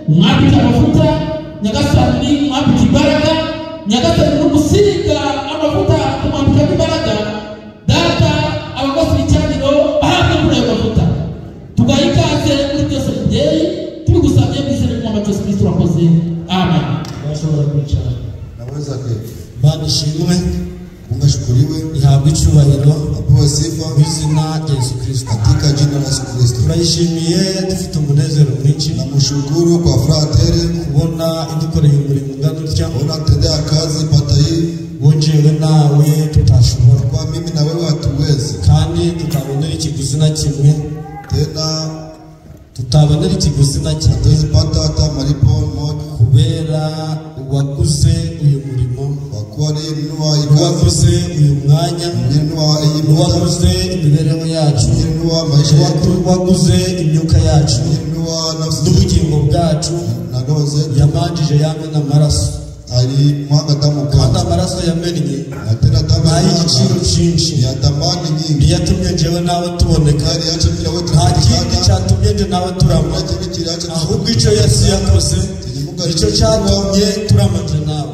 mwapita amavuta nyagasani mwapita imbaraga nyagasani n'umusiga amavuta kumwambika imbaraga data abakozi b'icyandiro bahabwe muri ayo mavuta tugaye ikaze muri byose mubyeyi tubigusabye mu izina ry'umwami Yesu Kristo urakoze amen. Bashobora kwicara naweza keti. Bwana ishimwe Mungu ashukuriwe ihabwe icyubahiro apewe sifa mu izina rya Yesu Kristo. katika jina la Yesu Kristo. Turayishimiye dufite umunezero mwinshi Namshukuru kwa furaha tele kubona idukoreye umurimo ungana utya, unatendea kazi pata hii wongewe nawe tutashobora kwa mimi na wewe hatuwezi kandi tutabonera ikiguzi na kimwe, tena tutabonera ikiguzi na kimwe hatuwezi pata hata malipo moja kubera uwaguze uyu murimo, kwa kuwa ni nunua ikazi uwaguze uyu mwanya, nunua hii muda uwaguze imibereho yacu, nunua maisha yetu uwaguze imyuka yacu nunua nafsi n'ubugingo bwacu, na roho zetu yamanjije yamena amaraso alimwaga damu kandi kwa amaraso yamennye na tena damu n'ay'igiciro cyinshi ya thamani nyingi ntiyatumye njyewe nawe tuboneka, kari yacha bila wote nta kindi cyatumye njye nawe turama, ahubwo icyo Yesu yakoze icyo cyatumye turamanje nawe.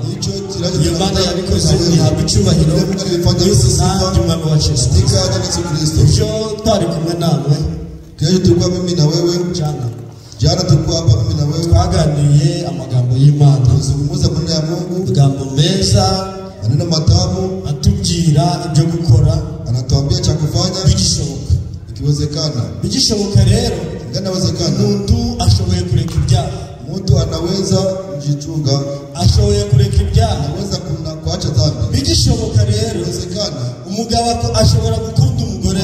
Iyo Mana yabikoze ihabwa icyubahiro mu izina ry'umwami wacu Yesu Kristo. Ibyo twari kumwe nawe kesho tulikuwa mimi na wewe jana tulikuwa hapa mimi na wewe twaganiriye amagambo y'Imana, tuzungumza maneno ya Mungu, amagambo meza, maneno matamu, atubwira ibyo gukora, anatuambia cha kufanya bigishoboka. bigishoboka rero Inawezekana umuntu ashoboye kureka ibyaha, mtu anaweza kujichunga, ashoboye kureka ibyaha, anaweza kuacha dhambi. bigishoboka rero umugabo ashobora gukunda umugore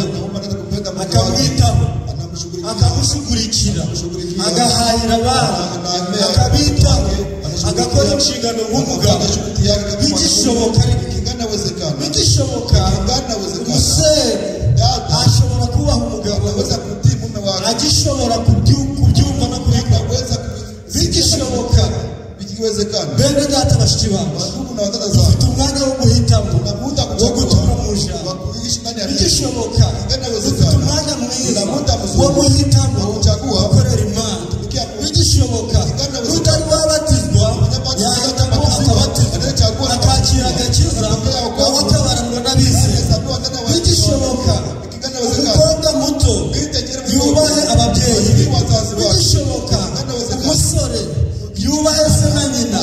akamwitaho, akamushugurikira, agahahira abana, akabitaho, agakora inshingano nk'umugabo. bigishoboka umusore ashobora kubaha umugabo, agishobora kubyumva no kubikora. bigishoboka bene data bashiki banjye, dufite umwanya wo guhitamo, wo gutura mu ijambo. bigishoboka dufite umwanya mwiza wo guhitamo gukorera Imana. bigishoboka utari wabatizwa yahitamo akabatizwa, akakira agakiza, watabaranwa n'abizera. bigishoboka umukobwa muto yubahe ababyeyi. bigishoboka umusore yubahe se na nyina.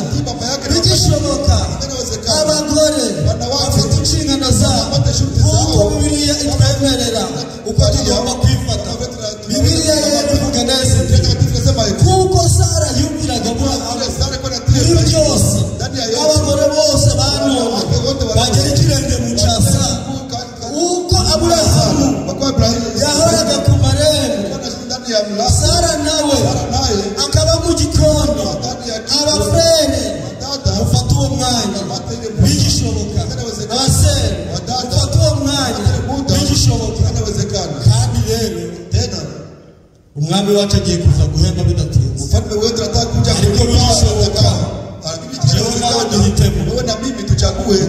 bigishoboka abagore bafite inshingano zabo nk'uko Bibiliya itwemerera uko tugomba kwifata. Bibiliya rero ivuga neza kuko Sara yumviraga muri byose. abagore bose banona bagera ikirenge mu cya Sara. uko Aburahamu yahoraga ku marembo, Sara nawe akaba mu gikoni. abafrene mufata uwo mwanya. bigishoboka abasere mufata uwo mwanya. bigishoboka kandi rero umwami wacu agiye kuza guhemba bidatinze. ariko bigishoboka jewe nawe duhitemo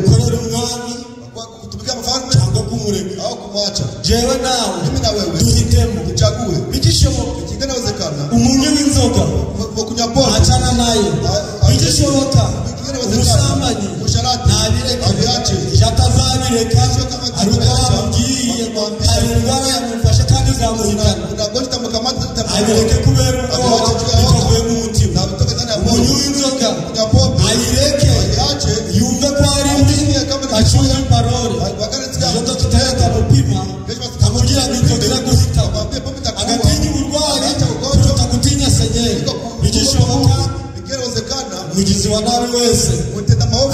gukorera umwami cyangwa kumureka. jewe nawe duhitemo. bigishoboka umunywi w'inzoga acana naye. bigishoboka umusambanyi ntabireke, atazabireka. ari uko wamubwiye hari indwara yamufashe kandi izamuhitana, abireke kubera ubwoba bitavuye mu mutima. umunywi w'inzoga ayireke, yumve ko ari mbi, acunge parole. ejo dogiteri akamupima akamubwira ngo inzoga iraguhitana, agatinya uburwayi kuruta gutinya senyeri. bigishoboka mugizi wa nabi wese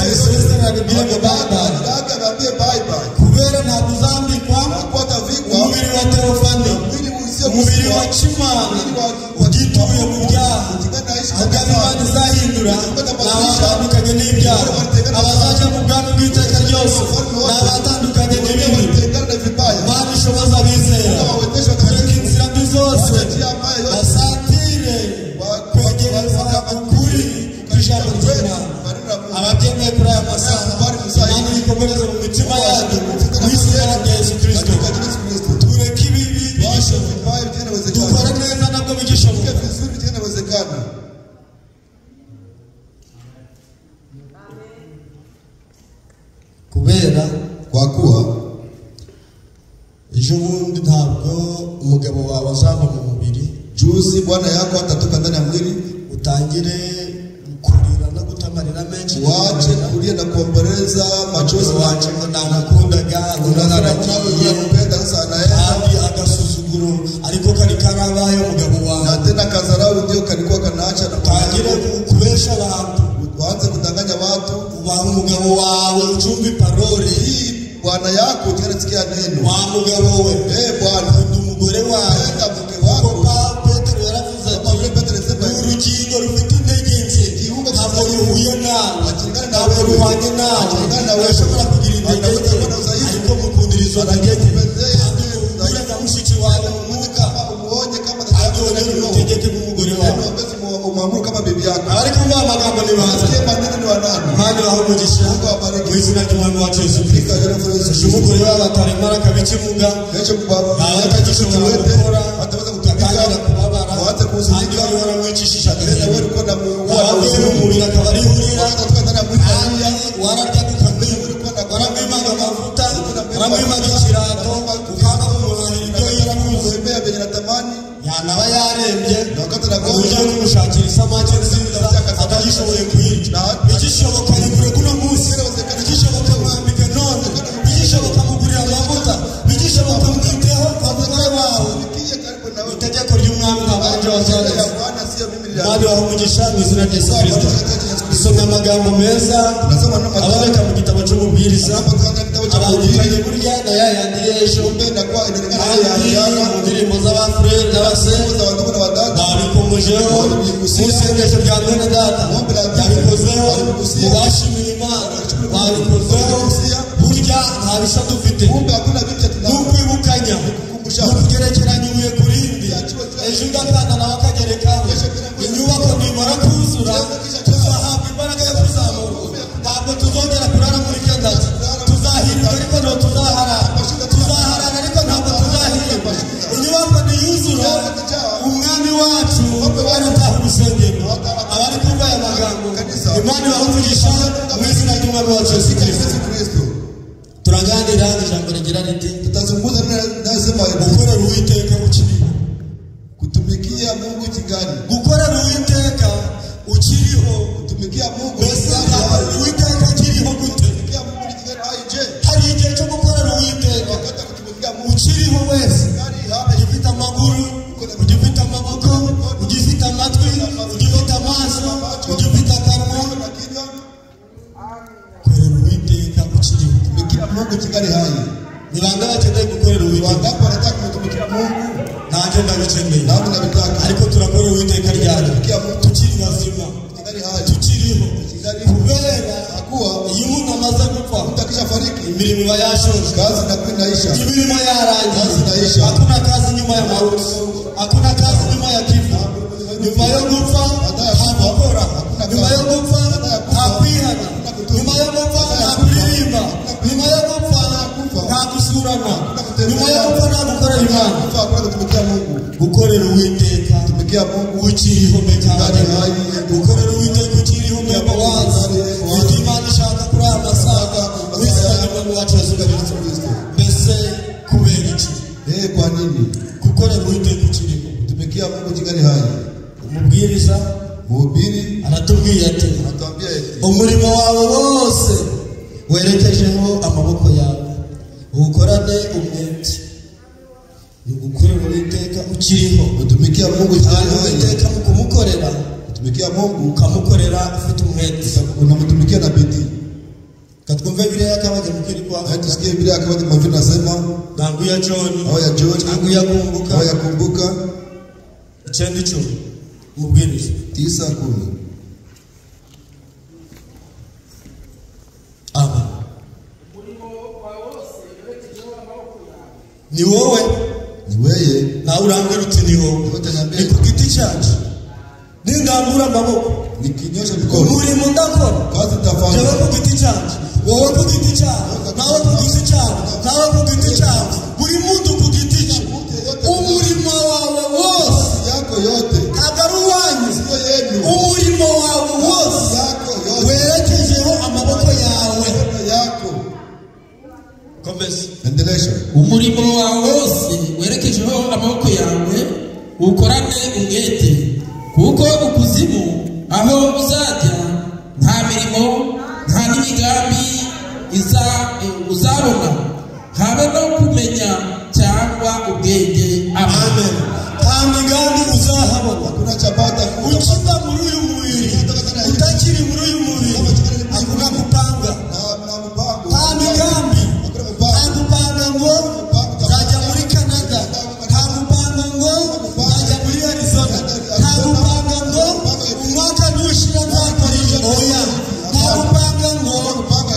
ayisezerera bibwire ngo bye bye, kubera ntabwo uzambikwa umubiri wa Teofani, umubiri wa Kimana utituye mu byaha. ahubwo Imana izahindura n'abatandukanye n'ibyaha, abazaja mu bwami bw'iteka ryose n'abatandukanye n'ibibi. Imana ishoboza abizera kureka inzira mbi zose, basatire kwegereza ukuri kw'ijambo ry'Imana. ababyemeye kuri aya masaha, Imana ikomereze mu mitima yanyu mu izina rya Yesu Kristo. tureke ibibi, dukore neza nabwo bigishoboka. ejo bundi ntabwo umugabo wawe azava mu mubiri juzi bwana yako atatoka ndani ya mwili utangire kurira no gutamarira menshi wache kulia na kuomboleza machozi wache namukundaga unaragiye kupenda sana hadi agasuzuguro ariko kari karabaye umugabo wawe na tena kazarau ndio kalikuwa kanaacha na utangire kubesha abantu waanze kudanganya watu wa umugabo wawe uchumbi parole bwana yako utanasikia neno wa mugabo we bwana umugore wawe mke wako Petero yaravuze ati Petero sema urukingo rufite intege nke ntabwo ruhuye nawe ntabwo ruhanye nawe urashobora kugira intege nke ariko mukundirizo nageze urega mushiki wawe umwuka umuonye kama utegeke bw'umugore wawe umwamuru kama bibi yako ariko mwa magambo ni baza maneno ni wanani mani waho umugisha mu izina ry'umwami wacu Yesu Kristo umugore wawe ataremara kabikimuga nawe atagishobora gukora atatangira kubabara kandi wari waramwicishije agahinda umuriro akaba ari hurira wararya waramwimaga amavuta waramwimaga ikirato ukanga kumuhahira ibyo yarakuze yanaba yarembye ujya kumushakira isamake nziza atagishoboye kuyirya igishoboka yigure kuno munsi igishoboka mwambike none igishoboka mugurira amavuta igishoboka mwiteho kwa mugore wawe itegeko ry'umwami ntabanje wazaza mwami wawe umugisha mu izina rya Yesu Kristo isomye amagambo meza aboneka mu gitabo cy'umubwiriza abangikanye burya na yayandi y'ejo mu ndirimbo z'abafurere n'abasenza babikomejeho mu isengesho rya mwene data yabikozeho mu bashimiye Imana babikozeho burya nta bisa dufite n'ukwibukanya n'ukugerekeranya ibuye ku rindi ejo ugakanda nawe akagerekaho inyubako nimara kuzura tuzahabwa imbaraga yo kuzamuka ntabwo tuzongera kurara muri kendati tuzahirwa ariko ntabwo tuzaharara ariko ntabwo tuzahirwa inyubako niyuzura umwami wacu arataha urusengero abari kumva aya magambo Imana ibahugisha mu izina ry'umwami wacu Yesu Kristo turaganira ijambo rigira riti tutazungumza nasema gukorera Uwiteka ukiriho kutumikia Mungu kigani gukorera Uwiteka ukiriho kutumikia Mungu besa Uwiteka ukiriho gute kutumikia Mungu kigani aije hari igihe cyo gukorera Uwiteka kutumikia Mungu ukiriho wese ugifite amaguru ugifite amaboko ugifite amatwi ugifite amaso ugifite akanwa korera Uwiteka ukiriho kutumikia Mungu kigani hai ni banga bakeneye gukorera Uwiteka wangapo wanataka kutumikia Mungu nanjye ndabikeneye nawe nabitaka ariko turakorera Uwiteka ryari tukiri bazima kigani hai tukiriho kubera akuwa iyo umuntu amaze gupfa utakisha fariki imirimo iba yashoje kazi inaisha imirimo yarangiye hakuna kazi nyuma ya mauti hakuna kazi nyuma ya kifo nyuma yo gupfa ntakora nyuma yo gupfa ntakwihana nyuma yo gupfa ntakuririmba nyuma yo gupfa ntagusurana nyuma yo gupfa ntagukorera Imana gukorera Uwiteka Mungu ukiriho mbekanye gukorera Uwiteka ukiriho mbebawaza icyo Imana ishaka kuri aya masaga wizera n'umwami wacu Yesu Kristo mbese kubera iki kwa nini gukorera Uwiteka ukiriho tumikia Mungu kigani hai umubwiriza mhubiri aratubwiye ati anatuambia umurimo wawe wose werekejeho amaboko yawe ukorane umwete ni gukorera Uwiteka ukiriho kutumikia Mungu kigani hai Uwiteka mu kumukorera kutumikia Mungu ukamukorera ufite umwete unamtumikia na bidii katwumve Biblia kabaje mukiri kwa tusikie Biblia kama mavyo nasema ndangu ya John au ya John ndangu ya kumbuka au ya kumbuka icyo cyo mubwiriza 9:10 amen ni wowe ni weye na urambye ruti ni wowe ni ku giti cyacu ningambura amaboko nikinyosha mikono umurimo ndakora kazi tafanya jewe ku giti cyacu wowe ku giti cyacu nawe ku giti cyacu nawe ku giti cyacu buri muntu ku giti cye umurimo wawe wose yako yote ntabwo ari uwanyu sio yenu umurimo wawe wose yako yote werekejeho amaboko yawe yako komeza endelesha umurimo wawe wose ukorane umwete, kuko ukuzimu aho uzajya nta mirimo nta n'imigambi uzabona, habe no kumenya cyangwa ubwenge. Amen. Nta migambi uzahabona, ukiva muri uyu mubiri utakiri muri uyu mubiri, hakuna kupanga. Nta migambi, nta kupanga ngo nzajya muri Canada, nta kupanga ngo nzajya muri Arizona, nta kupanga ngo umwaka nushira nzakora ijana, oya, nta kupanga ngo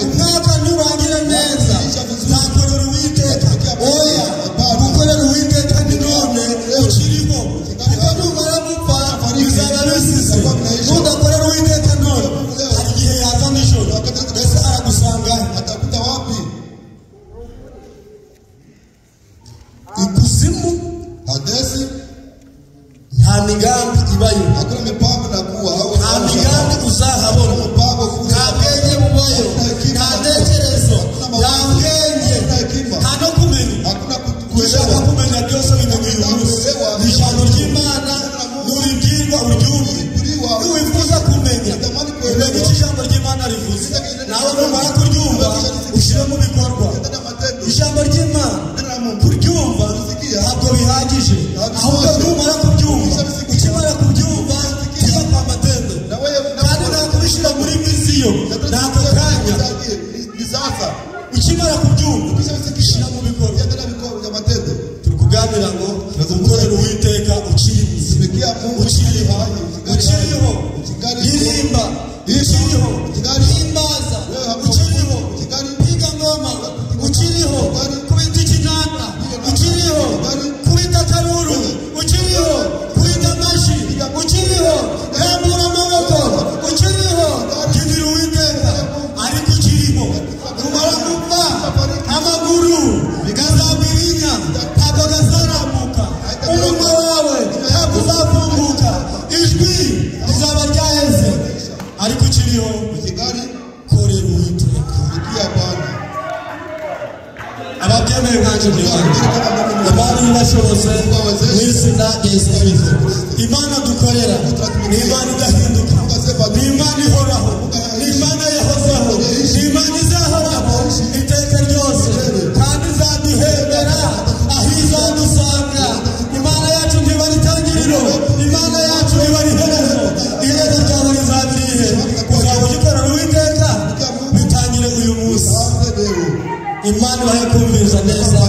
umwaka nurangira neza nzakorera Uwiteka, oya, gukorera Uwiteka ni none ukiriho, kuko numara gupfa bizaba bisize. Nudakorera Uwiteka none hari igihe yaza nijoro, mbese aragusanga atakuta wapi? Ikuzimu hadesi nta migambi ibayo, hakuna mipango na kuwa, nta migambi uzahabona, nta bwenge bubayo, nta ntekerezo, nta bwenge, nta no kumenya. Ushaka kumenya byose bimenya uyu munsi, ijambo ry'Imana nuribwirwa uryumve. Niwifuza kumenya umenye icyo ijambo ry'Imana rivuze, nawe numara kuryumva ushyire mu bikorwa. Ijambo ry'Imana kuryumva ntabwo bihagije, ahubwo numara kubyumva, ukimara kubyumva tuza kwa matendo, kandi nakubishyira muri viziyo n'ako kanya. Ukimara kubyumva ushyira mu bikorwa. Turi kuganira ngo ukorere Uwiteka ukiriho, yirimba, ukiriho, himbaza, ukiriho, piga ngoma, ukiriho, kubita ikinanda, ukiriho, kubita karuru, ukiriho, kubita amashi, ukiriho, rambura amaboko, ukiriho, gendera Uwiteka ariko ukiriho. Numara gupfa amaguru gazabirinya, ntabwo gazaramuka, umunwa wawe ntabwo uzafunguka, ijwi rizaba ryaheze ariko ukiriho. Korera Uwiteka. Ababyemeye nkanje Imana ibashobose mu izina rya Yesu Kristo. Imana dukorera ni Imana idahinduka, ni Imana ihoraho, ni Imana yahozeho, ni Imana izahoraho iteka ryose, kandi izaduhembera aho izadusanga. Imana yacu ntiba ari itangiriro, Imana yacu ntiba ari iherezo. Iherezo ryawe rizaba irihe? Uzaba ugikorera Uwiteka, bitangire uyu munsi. Imana ibahe kumviriza neza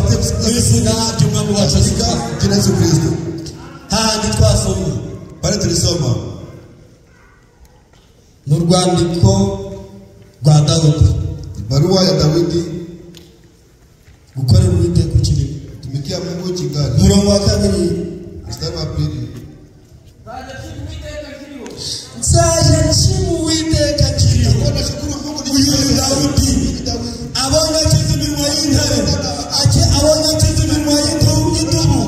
mu izina ry'Umwami wacu Yesu Kristo. Hahandi twasomye pale tulisoma n'urwandiko rwa Dawidi, barua ya Dawidi, gukorera Uwiteka ukiriho. tumikia Mungu kingali. Murongo wa kabiri, mstari wa pili, nzaje nshima Uwiteka akiriho. Uyu ni Dawidi abona akiza iminwa y'intare, abona akiza iminwa y'idubu,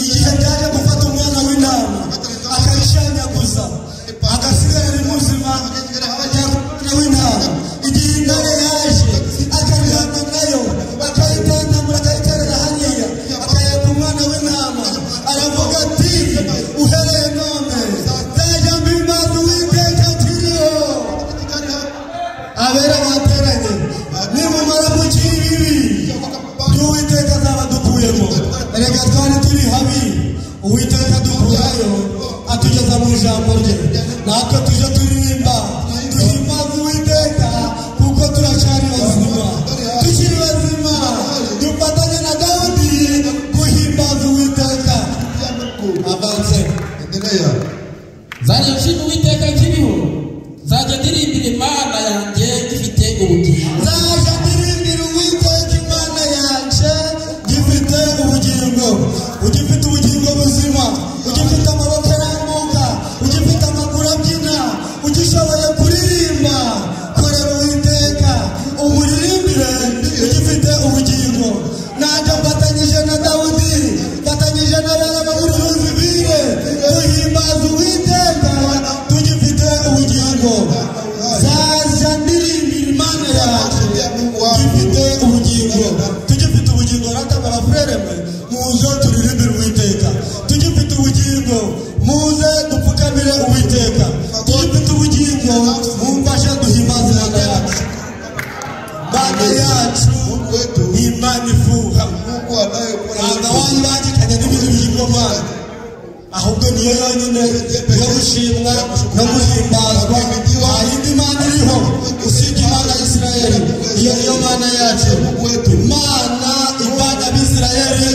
igihe byaje gufata umwana w'intama akayishanyaguza agasigara ari muzima w'intama. Igihe intare yaje akaryana nayo akayitandamura akayiterera hariya akayaka umwana w'intama, aravuga ati uhereye none nzajya mpimbaza Uwiteka akiriho. Abera bateranye nimumara gukira ibibi n'Uwiteka azaba dukuyemo. Erega twari turi habi, Uwiteka dukurayo atugeza mu ijambo rye, natwe tuje turirimba duhimbaza Uwiteka kuko turacyari bazima, tukiri bazima. Dufatanye na Dawidi guhimbaza Uwiteka. Avanze, endelea. Nzajya nshima Uwiteka akiriho, nzajya ndirimbira Imana yanjye gifite ubugingo. nzajya ndirimbira Uwiteka Imana yanjye gifite ubugingo. Ugifite ubugingo buzima, ugifite amaboko arambuka, ugifite amaguru abyina, ugishoboye kuririmba, korera Uwiteka umuririmbire ugifite ubugingo. Nanjye mfatanyije na Dawidi, mfatanyije n'abana b'uruzibire duhimbaza Uwiteka tugifite ubugingo. Nzajya ndirimbira yonyine yo gushimwa no guhimbazwa. Nta yindi mana iriho usibye Imana ya Isirayeli. Iyo niyo Mana yacu, Imana ivana Abisirayeli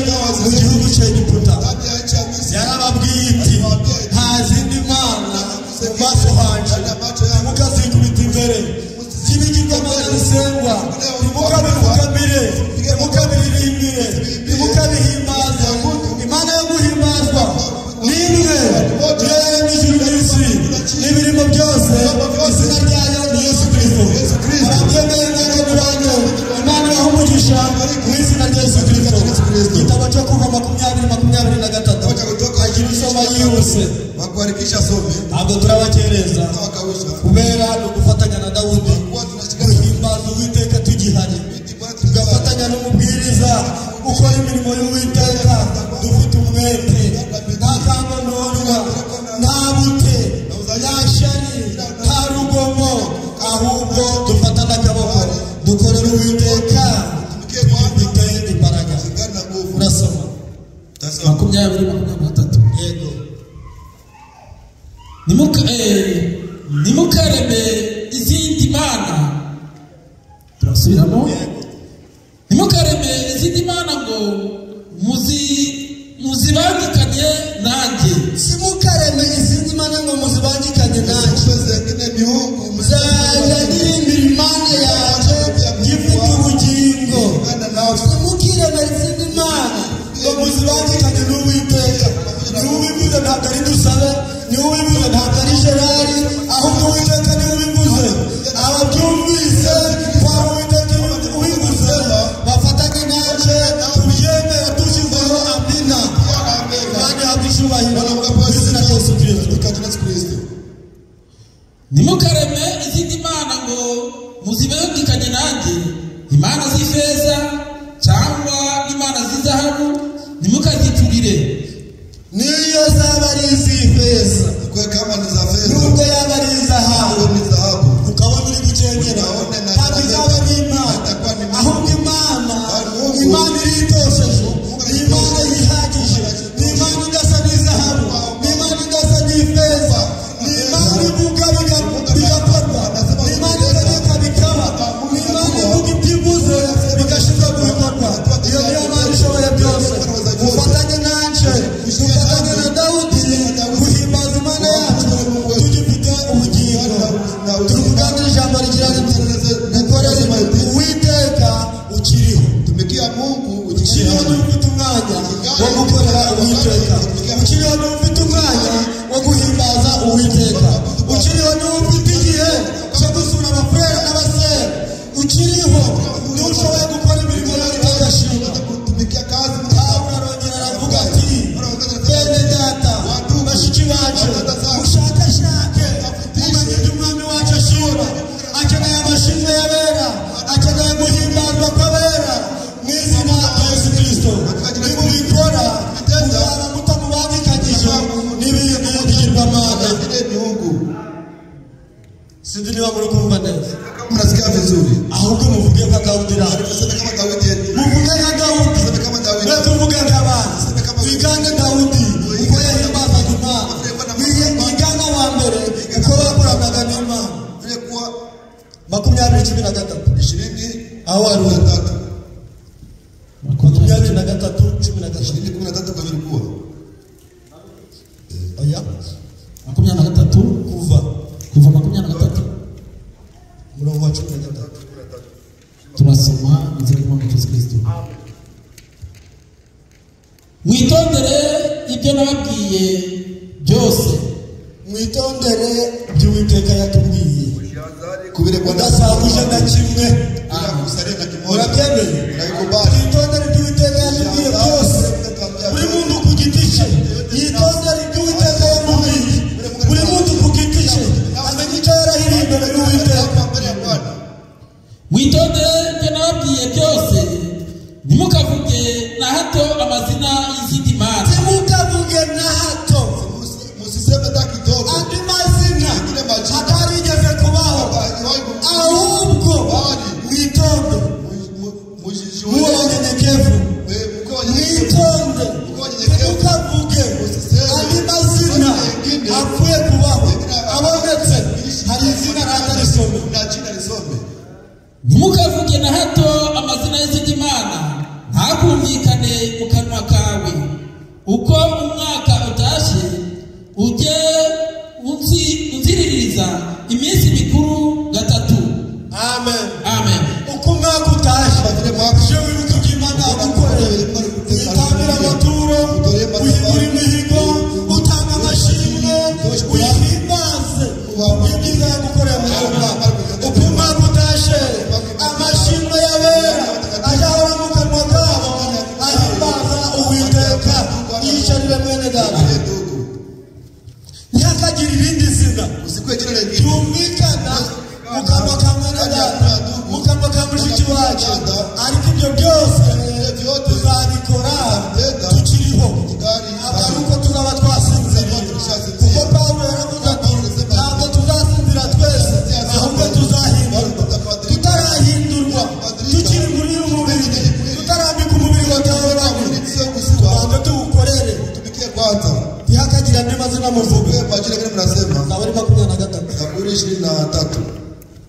mu gihugu cy'Egiputa. Yarababwiye iti nta zindi mana mu maso hanje, ntimukazikubita imbere by'ibigirwamana bisengwa, ntimukabipfukamire, ntimukabiririmbire, ntimukabihimbaze. Imana yo guhimbazwa ni imwe, yaremye ijuru n'isi n'ibirimo byose. Izina ryayo ni Yesu Kristo. Ababyemeye mwene murange, Imana ibaha umugisha mu izina rya Yesu Kristo. Igitabo cyo Kuva 20:23 agira usoma yihuse, ntabwo turabakereza kubera no gufatanya na Dawudi guhimbaza Uwiteka tugihari, tugafatanya n'umubwiriza ukora imirimo y'Uwiteka dufite umwete, nta kangononwa, nta bute, nta shari, nta rugomo, ahubwo dufatana akaboko dukorera Uwiteka dufite imbaraga. Urasoma 20:23. Yego. Nimukareme izindi mana. Turasubiramo. Nimukareme izindi mana ngo muzibangikanye nanjye. Simukareme izindi mana ngo muzibangikanye nanjye. Zaya ndirimira Imana yaje gifite ubugingo. Simukireme izindi mana ngo muzibangikanye n'Uwiteka. N'uwivuze ntabwo ari dusabe, n'uwivuze ntabwo ari Gerari, ahubwo Uwiteka ni ubivuze. Ababyumvise kwa Uwiteka ubivuze bafatanye naje tubyemera dushyizeho amina. Imana ihabwe icyubahiro mu izina rya Yesu Kristo. Nimukareme izindi mana ngo muzibangikanye nanjye, imana z'ifeza cyangwa imana z'izahabu ntimukaziturire. Niyo zaba ari iz'ifeza, nubwo yaba ari izahabu, ukabona uri gucengera, ntabwo izaba ari Imana, ahubwo Imana iritosheje, ni Imana yihagije, ni Imana idasa n'izahabu, ni Imana idasa n'ifeza, ni Imana ivuga bigakorwa, ni Imana itegeka bikaba, ni Imana ivuga ibyivuze bigashyirwa mu bikorwa. Iyo niyo Mana ishoboye byose. Ufatanye nanje, ufatanye na Dawudi guhimbaza Imana yacu tugifite ubugingo. Tuvuganira ijambo rigira riti gukorera Uwiteka ukiriho. Ukiriho n'ufite umwanya wo gukorera Uwiteka. Ukiriho n'ufite umwanya wo guhimbaza Uwiteka. Ukiriho n'ufite igihe cyo gusura abafurere n'abasere. Ukiriho n'ushoboye gukora imirimo y'Uwiteka ashima. Arongera aravuga ati bene data bashiki bacu mushakashake mumenye ibyo umwami wacu ashima. Akeneye amashimwe y'abera, akeneye guhimbazwa kw'abera mu izina rya Yesu Kristo. Nimubikora muzaba mutamubangikanyije n'ibindi bigirwamana. Sinzi niba muri kumva neza. Ahubwo muvuge nka Dawudi. Muvuge nka Dawudi, tuvuge nk'abana. Twigane Dawudi uko yahimbazaga Imana, twigane aba mbere uko bakoranaga n'Imana. 20:13 aho ari 20:13 kabiri kuwa oya 23 kuva 23 murongo wa 13 turasoma inzira y'Imana Yesu Kristo. Mwitondere ibyo nababwiye byose, mwitondere ibyo Uwiteka yatubwiye, udasabuje na kimwe. Urabyemeye? Mwitondere ibyo Uwiteka yatubwiye byose, buri muntu ku giti cye yitondere ibyo Uwiteka yamubwiye. Buri muntu ku giti cye amenye icyo yarahiriye imbere y'Uwiteka. Mwitondere ibyo nababwiye byose, ntimukavuge na hato amazina y'izindi mana. Ntimukavuge na hato andi mazina atarigeze kubaho, ahubwo mwitonde muwe wanyenyekevu uko umwaka utashe ujye unziririza iminsi mikuru gatatu. Amen. Amen. Uko umwaka utashe je wibuka Imana gukorera itambira amaturo uyigura imihigo utanga amashimwe uyihimbaze ibyiza gukorera mu mwaka. Uko umwaka utashe amashimwe yabera ajahora mu kanwa kabo ahimbaza Uwiteka yisharire mwene data. Ntihakagire irindi zina ryumvikana mu kanwa ka mwene data mu kanwa ka mushiki wacu, ariko ibyo byose tuzabikora tukiriho uko tuzaba twasinziriye, kuko Pawulo yaravuze ati ntabwo tuzasinzira twese ahubwo tuzahindurwa. Tutarahindurwa tukiri muri uyu mubiri, tutarambika umubiri watahoraho, tubanza tuwukorere. Ntihakagira andi mazina muvuge. Zaburi 23. Zaburi 23.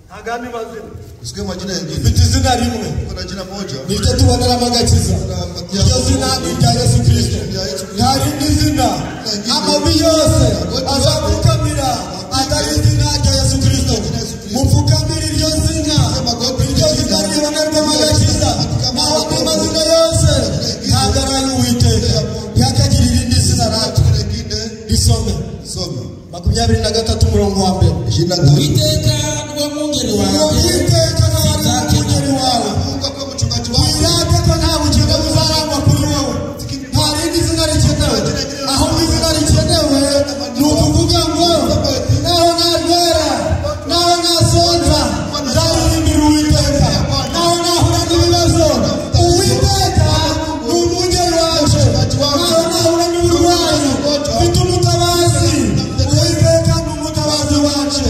Hagandi mazina. Usikie majina mengine. Mfite izina rimwe. Kuna jina moja. Niryo tubonera amagakiza. Iryo zina ni irya Yesu Kristo. Nta rindi zina amabi yose azapfukamira atari izina rya Yesu Kristo. Mupfukamira iryo zina. Iryo zina ribonerwa amagakiza. Naho andi mazina yose ntabwo ari ay'Uwiteka. Ntihakagire irindi zina ratu. Isome 23 umurongo wa mbere. Uwiteka niwe mwungeri wawe, sinzakena wawe. Wirate ko nta bugingo buzarangwa kuri wowe. Nta rindi zina rikenewe, ahubwo izina rikenewe ni ukuvuga ngo naho narwara, naho nasonza, nzaririmbira Uwiteka. Naho nahura n'ibibazo, Uwiteka ni umwungeri wacu. Naho nahura n'uburwayi, mfite umutabazi. Uwiteka ni umutabazi wacu.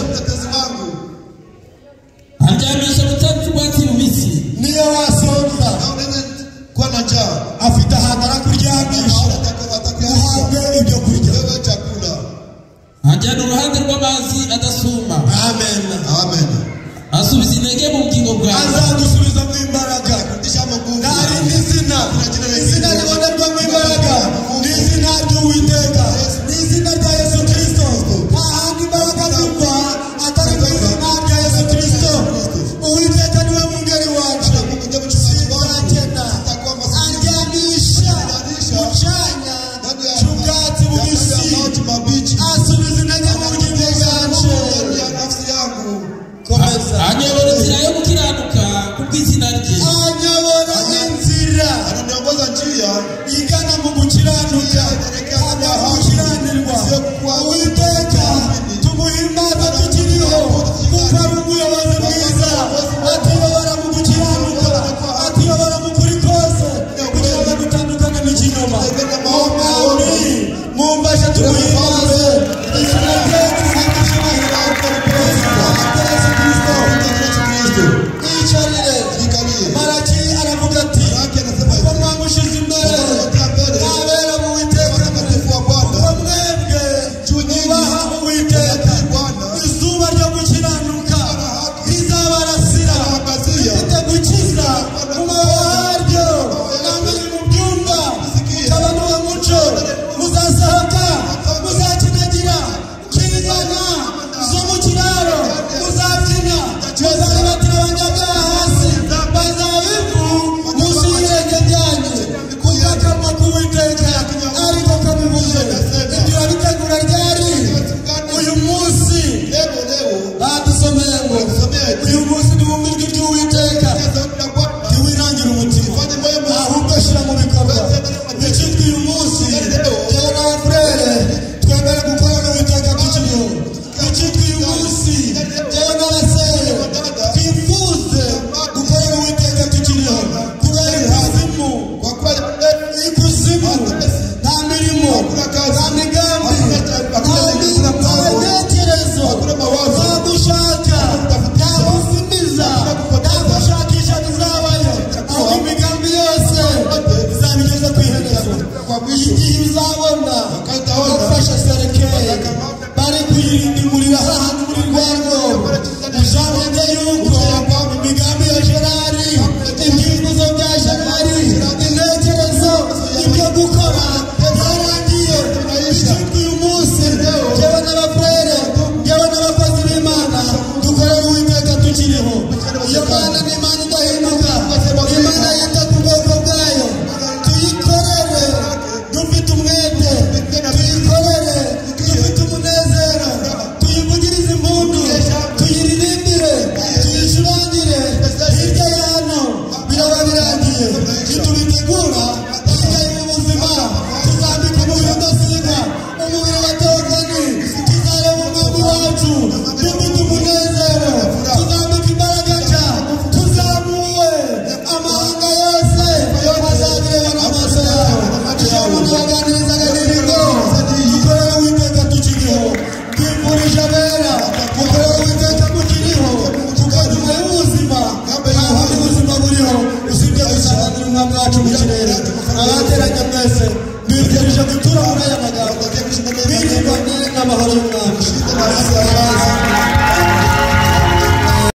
aryamisha ubutati bwatsi bubisi. Niyo wasonza Kwa na njaa afite ahantu arakuryamisha uhabwe ibyo kurya. Ajyana uruhande rw'amazi adasuma. Amen. Amen. Asubiza intege mu bugingo bwawe.